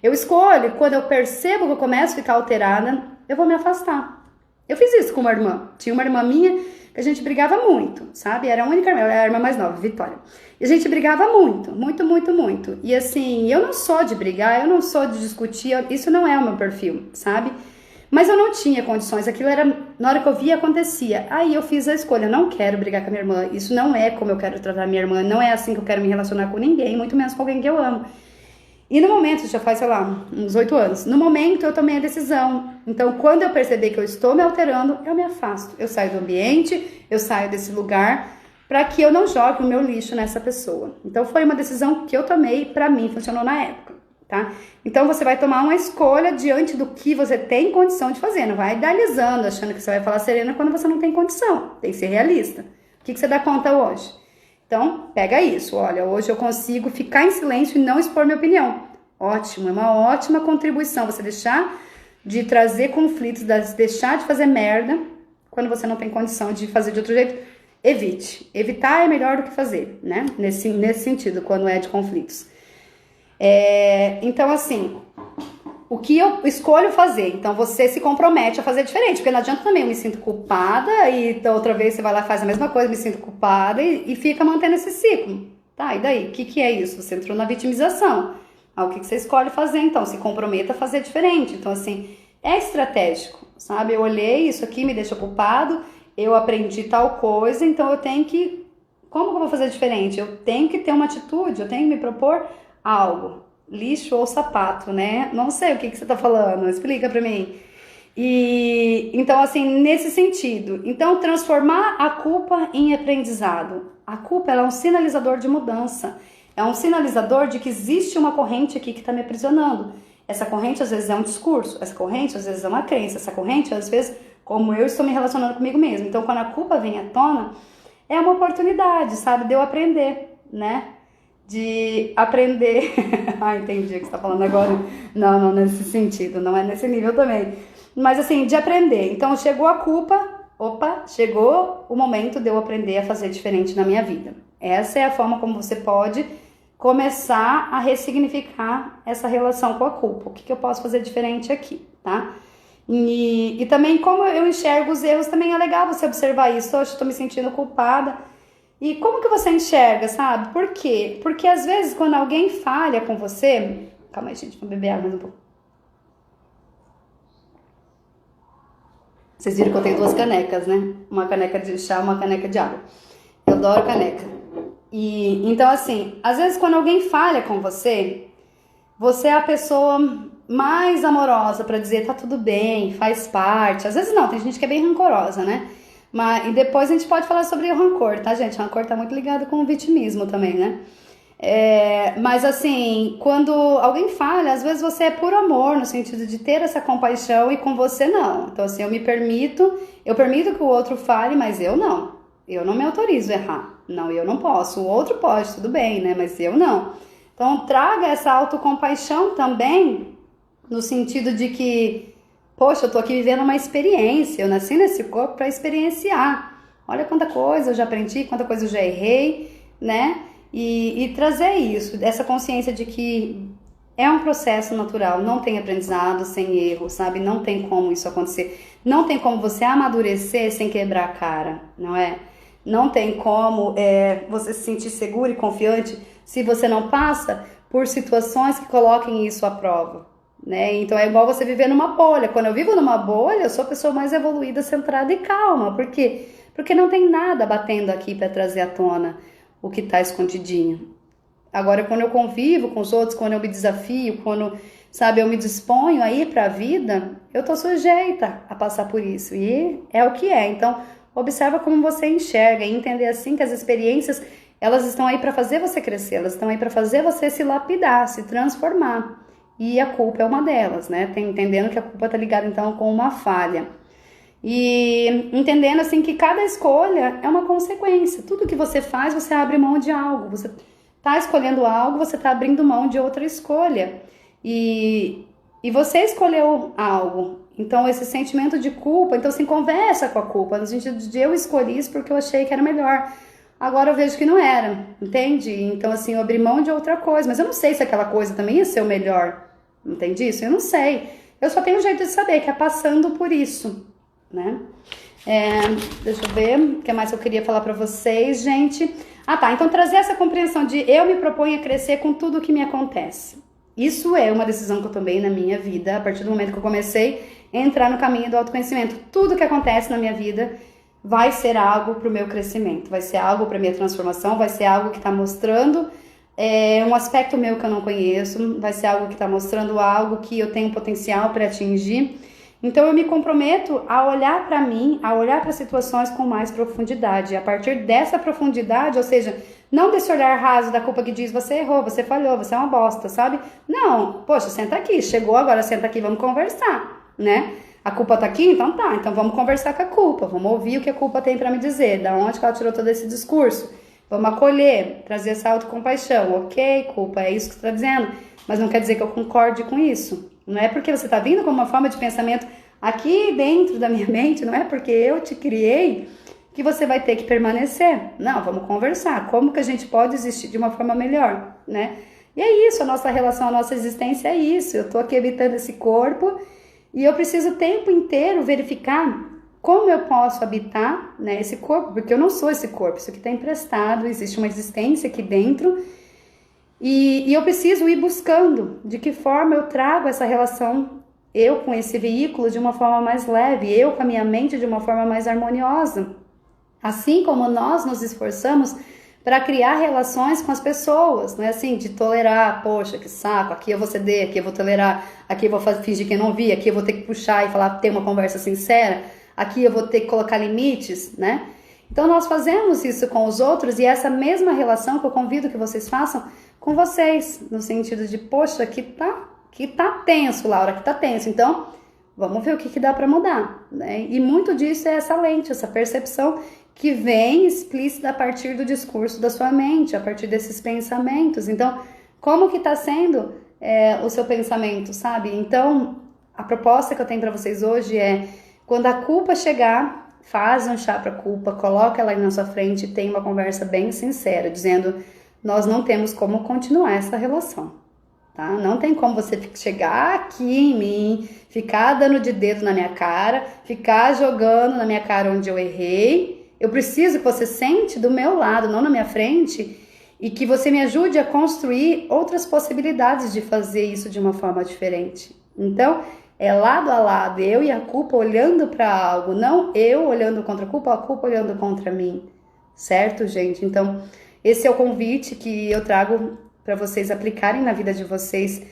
Eu escolho, quando eu percebo que eu começo a ficar alterada, eu vou me afastar. Eu fiz isso com uma irmã. Tinha uma irmã minha que a gente brigava muito, sabe? Era a única irmã, era a irmã mais nova, Vitória. E a gente brigava muito, muito, muito, muito. E assim, eu não sou de brigar, eu não sou de discutir, isso não é o meu perfil, sabe? Mas eu não tinha condições, aquilo era, na hora que eu via, acontecia. Aí eu fiz a escolha, não quero brigar com a minha irmã, isso não é como eu quero tratar a minha irmã, não é assim que eu quero me relacionar com ninguém, muito menos com alguém que eu amo. E no momento, já faz, sei lá, uns 8 anos, no momento eu tomei a decisão. Então, quando eu perceber que eu estou me alterando, eu me afasto. Eu saio do ambiente, eu saio desse lugar, para que eu não jogue o meu lixo nessa pessoa. Então, foi uma decisão que eu tomei, para mim, funcionou na época. Tá? Então você vai tomar uma escolha diante do que você tem condição de fazer, não vai idealizando, achando que você vai falar serena quando você não tem condição, tem que ser realista. O que você dá conta hoje? Então, pega isso, olha, hoje eu consigo ficar em silêncio e não expor minha opinião. Ótimo, é uma ótima contribuição você deixar de trazer conflitos, deixar de fazer merda quando você não tem condição de fazer de outro jeito. Evite. Evitar é melhor do que fazer, né? Nesse sentido, quando é de conflitos. Então, assim, o que eu escolho fazer? Então, você se compromete a fazer diferente, porque não adianta também, eu me sinto culpada e da outra vez você vai lá e faz a mesma coisa, me sinto culpada e fica mantendo esse ciclo. Tá, e daí? O que é isso? Você entrou na vitimização. O que você escolhe fazer, então? Se comprometa a fazer diferente. Então, assim, é estratégico, sabe? Eu olhei, isso aqui me deixa culpado, eu aprendi tal coisa, então eu tenho que... Como que eu vou fazer diferente? Eu tenho que ter uma atitude, eu tenho que me propor algo, lixo ou sapato, né? Não sei o que você tá falando, explica pra mim. E então, assim, nesse sentido, então transformar a culpa em aprendizado. A culpa, ela é um sinalizador de mudança, é um sinalizador de que existe uma corrente aqui que tá me aprisionando. Essa corrente às vezes é um discurso, essa corrente às vezes é uma crença, essa corrente às vezes como eu estou me relacionando comigo mesmo. Então, quando a culpa vem à tona, é uma oportunidade, sabe, de eu aprender, né? De aprender... entendi o que você tá falando agora. Não, nesse sentido, não é nesse nível também. Mas assim, de aprender. Então, chegou a culpa, chegou o momento de eu aprender a fazer diferente na minha vida. Essa é a forma como você pode começar a ressignificar essa relação com a culpa. O que eu posso fazer diferente aqui, tá? E também como eu enxergo os erros, também é legal você observar isso. Hoje eu tô me sentindo culpada. E como que você enxerga, sabe? Por quê? Porque às vezes quando alguém falha com você... Calma aí, gente, vou beber água mais um pouco. Vocês viram que eu tenho 2 canecas, né? Uma caneca de chá, uma caneca de água. Eu adoro caneca. E então, assim, às vezes quando alguém falha com você, você é a pessoa mais amorosa pra dizer tá tudo bem, faz parte. Às vezes não, tem gente que é bem rancorosa, né? E depois a gente pode falar sobre o rancor, tá, gente? O rancor tá muito ligado com o vitimismo também, né? Mas assim, quando alguém falha, às vezes você é por amor, no sentido de ter essa compaixão e com você não. Então assim, eu permito que o outro fale, mas eu não me autorizo a errar. Não, eu não posso. O outro pode, tudo bem, né? Mas eu não. Então traga essa autocompaixão também, no sentido de que, poxa, eu tô aqui vivendo uma experiência, eu nasci nesse corpo para experienciar. Olha quanta coisa eu já aprendi, quanta coisa eu já errei, né? e trazer isso, essa consciência de que é um processo natural, não tem aprendizado sem erro, sabe? Não tem como isso acontecer. Não tem como você amadurecer sem quebrar a cara, não é? Não tem como você se sentir seguro e confiante se você não passa por situações que coloquem isso à prova, né? Então é igual você viver numa bolha. Quando eu vivo numa bolha, eu sou a pessoa mais evoluída, centrada e calma. Por quê? Porque não tem nada batendo aqui para trazer à tona o que está escondidinho. Agora, quando eu convivo com os outros, quando eu me desafio, quando, sabe, eu me disponho a ir para a vida, eu tô sujeita a passar por isso. E é o que é. Então, observa como você enxerga e entender assim que as experiências, elas estão aí para fazer você crescer, elas estão aí para fazer você se lapidar, se transformar. E a culpa é uma delas, né? Entendendo que a culpa tá ligada então com uma falha. E entendendo assim que cada escolha é uma consequência. Tudo que você faz, você abre mão de algo. Você tá escolhendo algo, você tá abrindo mão de outra escolha. E você escolheu algo. Então, esse sentimento de culpa, então assim, conversa com a culpa, no sentido de eu escolhi isso porque eu achei que era melhor. Agora eu vejo que não era, entende? Então, assim, eu abri mão de outra coisa, mas eu não sei se aquela coisa também ia ser o melhor. Entende isso? Eu não sei. Eu só tenho um jeito de saber, que é passando por isso, né? Deixa eu ver, o que mais eu queria falar pra vocês, gente. Ah, tá. Então, trazer essa compreensão de eu me proponho a crescer com tudo o que me acontece. Isso é uma decisão que eu tomei na minha vida, a partir do momento que eu comecei a entrar no caminho do autoconhecimento. Tudo que acontece na minha vida vai ser algo para o meu crescimento, vai ser algo para minha transformação, vai ser algo que está mostrando um aspecto meu que eu não conheço, vai ser algo que está mostrando algo que eu tenho potencial para atingir. Então eu me comprometo a olhar para mim, a olhar para situações com mais profundidade. A partir dessa profundidade, ou seja, não desse olhar raso da culpa que diz você errou, você falhou, você é uma bosta, sabe? Não, poxa, senta aqui, chegou agora, senta aqui, vamos conversar, né? A culpa tá aqui? Então tá, então vamos conversar com a culpa, vamos ouvir o que a culpa tem para me dizer, da onde que ela tirou todo esse discurso. Vamos acolher, trazer essa autocompaixão. Ok, culpa, é isso que você está dizendo, mas não quer dizer que eu concorde com isso. Não é porque você está vindo com uma forma de pensamento aqui dentro da minha mente, não é porque eu te criei que você vai ter que permanecer. Não, vamos conversar. Como que a gente pode existir de uma forma melhor, né? E é isso, a nossa relação, a nossa existência é isso. Eu tô aqui habitando esse corpo e eu preciso o tempo inteiro verificar como eu posso habitar, né, esse corpo, porque eu não sou esse corpo, isso aqui está emprestado, existe uma existência aqui dentro e eu preciso ir buscando de que forma eu trago essa relação, eu com esse veículo de uma forma mais leve, eu com a minha mente de uma forma mais harmoniosa. Assim como nós nos esforçamos para criar relações com as pessoas, não é assim, de tolerar, poxa, que saco, aqui eu vou ceder, aqui eu vou tolerar, aqui eu vou fingir que eu não vi, aqui eu vou ter que puxar e falar, ter uma conversa sincera, aqui eu vou ter que colocar limites, né? Então nós fazemos isso com os outros e essa mesma relação que eu convido que vocês façam com vocês, no sentido de, poxa, que tá tenso, Laura, que tá tenso, então vamos ver o que dá para mudar, né? E muito disso é essa lente, essa percepção que vem explícita a partir do discurso da sua mente, a partir desses pensamentos. Então, como que tá sendo o seu pensamento, sabe? Então, a proposta que eu tenho para vocês hoje é, quando a culpa chegar, faz um chá para a culpa, coloca ela aí na sua frente e tem uma conversa bem sincera, dizendo, nós não temos como continuar essa relação, tá? Não tem como você chegar aqui em mim, ficar dando de dedo na minha cara, ficar jogando na minha cara onde eu errei. Eu preciso que você sente do meu lado, não na minha frente, e que você me ajude a construir outras possibilidades de fazer isso de uma forma diferente. Então, é lado a lado, eu e a culpa olhando para algo, não eu olhando contra a culpa olhando contra mim, certo, gente? Então, esse é o convite que eu trago para vocês aplicarem na vida de vocês,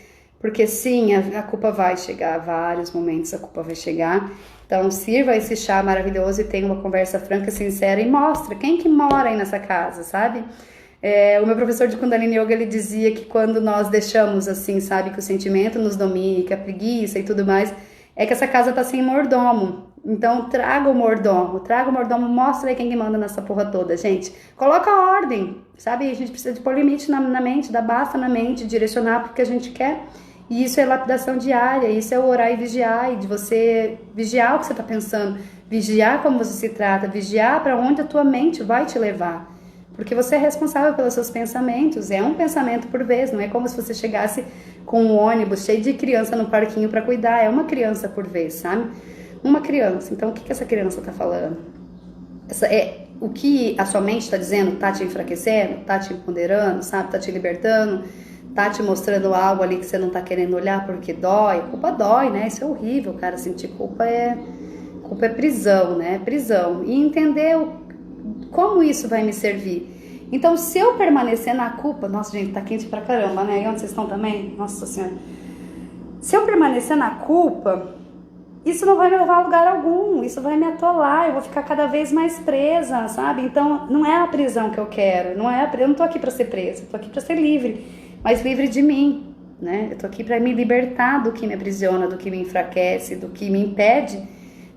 porque sim, a culpa vai chegar, vários momentos a culpa vai chegar. Então, sirva esse chá maravilhoso e tenha uma conversa franca, sincera e mostra quem que mora aí nessa casa, sabe? O meu professor de Kundalini Yoga, ele dizia que quando nós deixamos assim, sabe, que o sentimento nos domine, que a preguiça e tudo mais, é que essa casa tá sem mordomo. Então, traga o mordomo, mostra aí quem que manda nessa porra toda, gente. Coloca a ordem, sabe? A gente precisa de pôr limite na mente, dar basta na mente, direcionar porque a gente quer. E isso é lapidação diária, isso é o orar e vigiar, e de você vigiar o que você está pensando, vigiar como você se trata, vigiar para onde a tua mente vai te levar. Porque você é responsável pelos seus pensamentos, é um pensamento por vez, não é como se você chegasse com um ônibus cheio de criança no parquinho para cuidar, é uma criança por vez, sabe? Uma criança. Então, o que essa criança está falando? O que a sua mente está dizendo, tá te enfraquecendo, tá te empoderando, sabe? Tá te libertando, tá te mostrando algo ali que você não tá querendo olhar porque dói. Culpa dói, né? Isso é horrível, cara. Sentir culpa é prisão, né? Prisão. E entender como isso vai me servir. Então, se eu permanecer na culpa... Nossa, gente, tá quente pra caramba, né? E onde vocês estão também? Nossa Senhora. Se eu permanecer na culpa, isso não vai me levar a lugar algum. Isso vai me atolar. Eu vou ficar cada vez mais presa, sabe? Então, não é a prisão que eu quero. Eu não tô aqui pra ser presa. Eu tô aqui pra ser livre. Mas livre de mim, né? Eu tô aqui pra me libertar do que me aprisiona, do que me enfraquece, do que me impede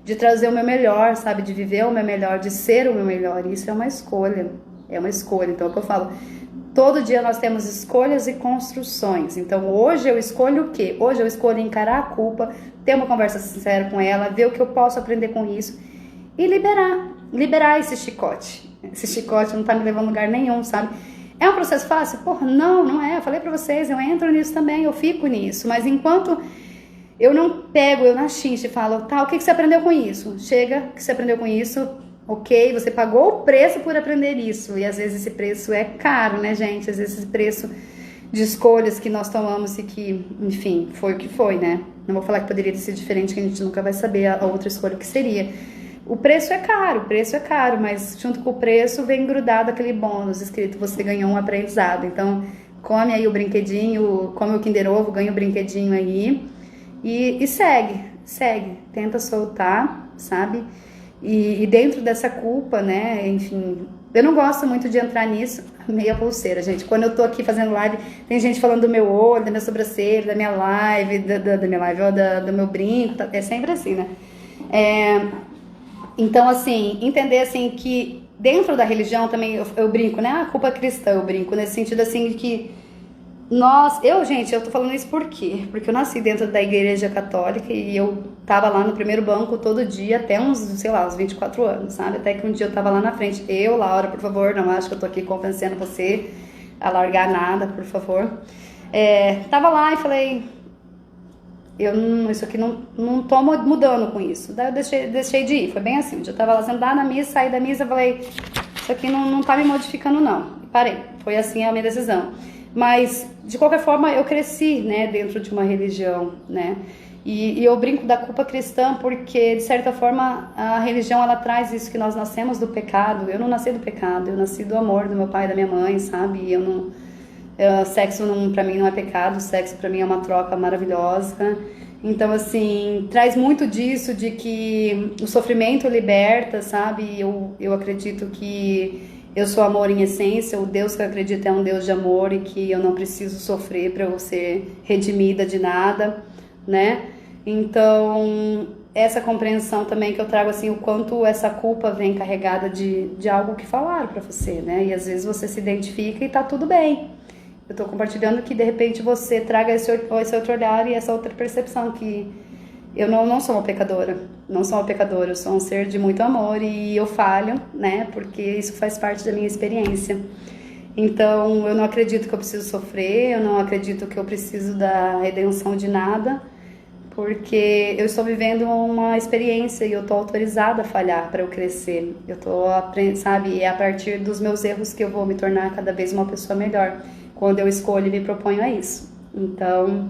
de trazer o meu melhor, sabe? De viver o meu melhor, de ser o meu melhor. E isso é uma escolha. É uma escolha. Então, é o que eu falo. Todo dia nós temos escolhas e construções. Então, hoje eu escolho o quê? Hoje eu escolho encarar a culpa, ter uma conversa sincera com ela, ver o que eu posso aprender com isso e liberar esse chicote. Esse chicote não tá me levando a lugar nenhum, sabe? É um processo fácil? Porra, não é. Eu falei pra vocês, eu entro nisso também, eu fico nisso. Mas enquanto eu não pego, eu na chincha e falo, tá, o que você aprendeu com isso? Chega, o que você aprendeu com isso? Ok, você pagou o preço por aprender isso. E às vezes esse preço é caro, né, gente? Às vezes esse preço de escolhas que nós tomamos e que, enfim, foi o que foi, né? Não vou falar que poderia ter sido diferente, que a gente nunca vai saber a outra escolha que seria. O preço é caro, mas junto com o preço vem grudado aquele bônus escrito, você ganhou um aprendizado. Então, come aí o brinquedinho, come o Kinder Ovo, ganha o brinquedinho aí e segue, tenta soltar, sabe? E dentro dessa culpa, né, enfim, eu não gosto muito de entrar nisso, meia pulseira, gente. Quando eu tô aqui fazendo live, tem gente falando do meu olho, da minha sobrancelha, da minha live, do meu brinco, é sempre assim, né? Então, assim, entender, assim, que dentro da religião também, eu brinco, né? A culpa cristã, eu brinco, nesse sentido, assim, de que gente, eu tô falando isso por quê? Porque eu nasci dentro da igreja católica e eu tava lá no primeiro banco todo dia, até uns 24 anos, sabe? Até que um dia eu tava lá na frente. Laura, por favor, não acho que eu tô aqui convencendo você a largar nada, por favor. Tava lá e falei, isso aqui não tô mudando com isso. Daí eu deixei de ir, foi bem assim. Eu tava lá sentada na missa, saí da missa, falei, isso aqui não tá me modificando não. E parei, foi assim a minha decisão. Mas, de qualquer forma, eu cresci, né, dentro de uma religião, né, e eu brinco da culpa cristã porque, de certa forma, a religião, ela traz isso que nós nascemos do pecado. Eu não nasci do pecado, eu nasci do amor do meu pai e da minha mãe, sabe, sexo pra mim não é pecado, sexo pra mim é uma troca maravilhosa. Então, assim, traz muito disso, de que o sofrimento liberta, sabe, eu acredito que eu sou amor em essência, o Deus que eu acredito é um Deus de amor e que eu não preciso sofrer para eu ser redimida de nada, né? Então, essa compreensão também que eu trago, assim, o quanto essa culpa vem carregada de algo que falaram para você, né? E às vezes você se identifica e tá tudo bem. Eu tô compartilhando que, de repente, você traga esse outro olhar e essa outra percepção que eu não sou uma pecadora, eu sou um ser de muito amor e eu falho, né, porque isso faz parte da minha experiência. Então, eu não acredito que eu preciso sofrer, eu não acredito que eu preciso da redenção de nada, porque eu estou vivendo uma experiência e eu estou autorizada a falhar para eu crescer. Eu estou aprendendo, sabe, é a partir dos meus erros que eu vou me tornar cada vez uma pessoa melhor, quando eu escolho e me proponho a isso. Então,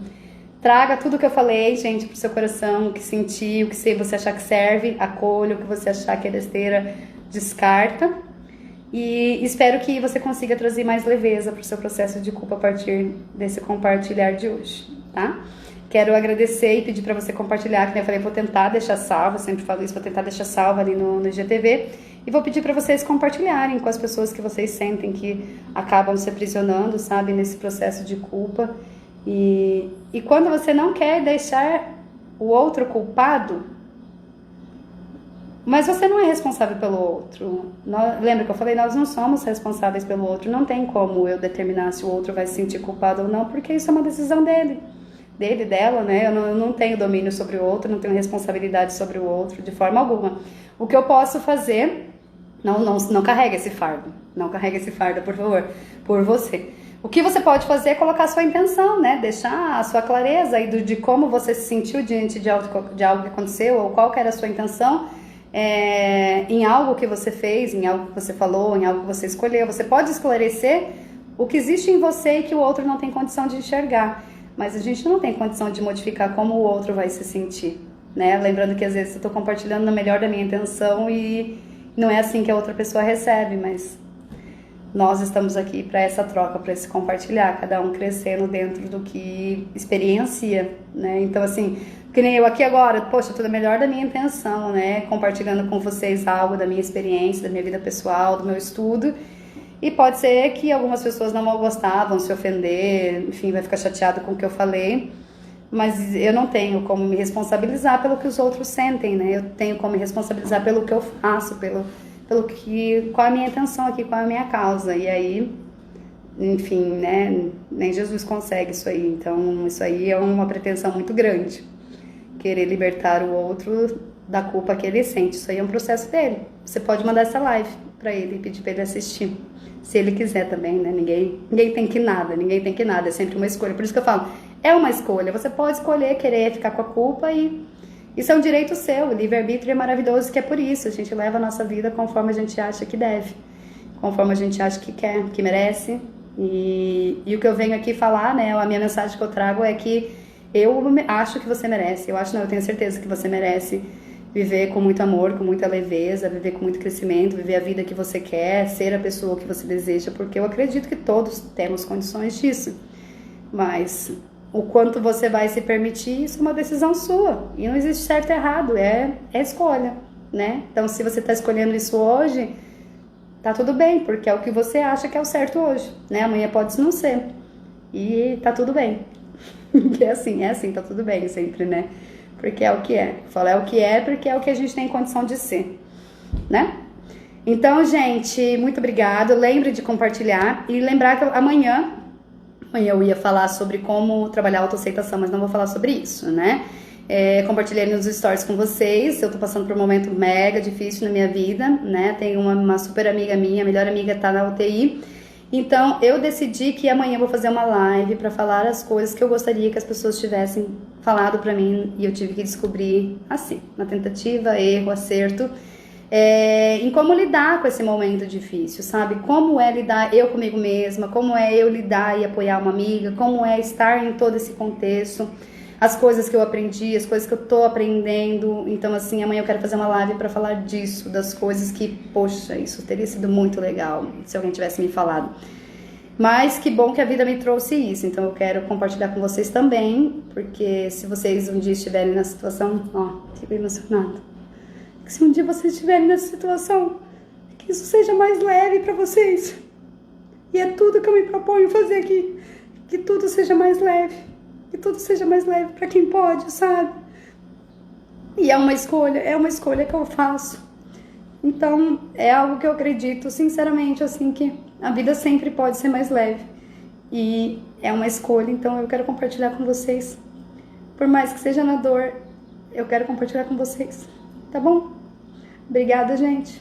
traga tudo que eu falei, gente, pro seu coração, o que sentir, o que você achar que serve, acolha, o que você achar que é besteira, descarta. E espero que você consiga trazer mais leveza pro seu processo de culpa a partir desse compartilhar de hoje, tá? Quero agradecer e pedir para você compartilhar, que eu falei, vou tentar deixar salvo, eu sempre falo isso, vou tentar deixar salvo ali no IGTV. E vou pedir para vocês compartilharem com as pessoas que vocês sentem que acabam se aprisionando, sabe, nesse processo de culpa. E quando você não quer deixar o outro culpado, mas você não é responsável pelo outro. Lembra que eu falei, nós não somos responsáveis pelo outro. Não tem como eu determinar se o outro vai se sentir culpado ou não, porque isso é uma decisão dele, dela, né? Eu não tenho domínio sobre o outro, não tenho responsabilidade sobre o outro de forma alguma. O que eu posso fazer, Não carrega esse fardo. Não carrega esse fardo, por favor, por você. O que você pode fazer é colocar a sua intenção, né? Deixar a sua clareza aí de como você se sentiu diante de algo que aconteceu, ou qual que era a sua intenção em algo que você fez, em algo que você falou, em algo que você escolheu. Você pode esclarecer o que existe em você e que o outro não tem condição de enxergar. Mas a gente não tem condição de modificar como o outro vai se sentir, né? Lembrando que às vezes eu estou compartilhando na melhor da minha intenção e não é assim que a outra pessoa recebe, mas nós estamos aqui para essa troca, para esse compartilhar, cada um crescendo dentro do que experiencia, né? Então, assim, que nem eu aqui agora, poxa, tudo é melhor da minha intenção, né? Compartilhando com vocês algo da minha experiência, da minha vida pessoal, do meu estudo. E pode ser que algumas pessoas não vão gostar, vão se ofender, enfim, vai ficar chateado com o que eu falei. Mas eu não tenho como me responsabilizar pelo que os outros sentem, né? Eu tenho como me responsabilizar pelo que eu faço, qual é a minha intenção aqui, qual é a minha causa. E aí, enfim, né? Nem Jesus consegue isso aí. Então, isso aí é uma pretensão muito grande. Querer libertar o outro da culpa que ele sente. Isso aí é um processo dele. Você pode mandar essa live pra ele e pedir pra ele assistir. Se ele quiser também, né? Ninguém tem que nada, é sempre uma escolha. Por isso que eu falo, é uma escolha. Você pode escolher querer ficar com a culpa e isso é um direito seu. O livre-arbítrio é maravilhoso, que é por isso. A gente leva a nossa vida conforme a gente acha que deve, conforme a gente acha que quer, que merece. E o que eu venho aqui falar, né? A minha mensagem que eu trago é que eu acho que você merece. Eu tenho certeza que você merece viver com muito amor, com muita leveza, viver com muito crescimento, viver a vida que você quer, ser a pessoa que você deseja, porque eu acredito que todos temos condições disso. Mas o quanto você vai se permitir, isso é uma decisão sua. E não existe certo e errado, é escolha, né? Então, se você está escolhendo isso hoje, tá tudo bem, porque é o que você acha que é o certo hoje, né? Amanhã pode não ser. E tá tudo bem. É assim, tá tudo bem sempre, né? Porque é o que é. Falo é o que é porque é o que a gente tem condição de ser, né? Então, gente, muito obrigado. Lembre de compartilhar e lembrar que amanhã eu ia falar sobre como trabalhar a autoaceitação, mas não vou falar sobre isso, né? Compartilhei nos stories com vocês. Eu tô passando por um momento mega difícil na minha vida, né? Tenho uma super amiga minha, a melhor amiga tá na UTI. Então, eu decidi que amanhã eu vou fazer uma live para falar as coisas que eu gostaria que as pessoas tivessem falado para mim e eu tive que descobrir assim, na tentativa, erro, acerto, em como lidar com esse momento difícil, sabe? Como é lidar eu comigo mesma, como é eu lidar e apoiar uma amiga, como é estar em todo esse contexto, as coisas que eu aprendi, as coisas que eu tô aprendendo. Então, assim, amanhã eu quero fazer uma live pra falar disso, das coisas que, poxa, isso teria sido muito legal se alguém tivesse me falado. Mas que bom que a vida me trouxe isso, então eu quero compartilhar com vocês também, porque se vocês um dia estiverem na situação, fico emocionada. Que se um dia vocês estiverem nessa situação, que isso seja mais leve pra vocês. E é tudo que eu me proponho fazer aqui, que tudo seja mais leve. Que tudo seja mais leve para quem pode, sabe? E é uma escolha que eu faço. Então, é algo que eu acredito, sinceramente, assim, que a vida sempre pode ser mais leve. E é uma escolha, então eu quero compartilhar com vocês. Por mais que seja na dor, eu quero compartilhar com vocês. Tá bom? Obrigada, gente.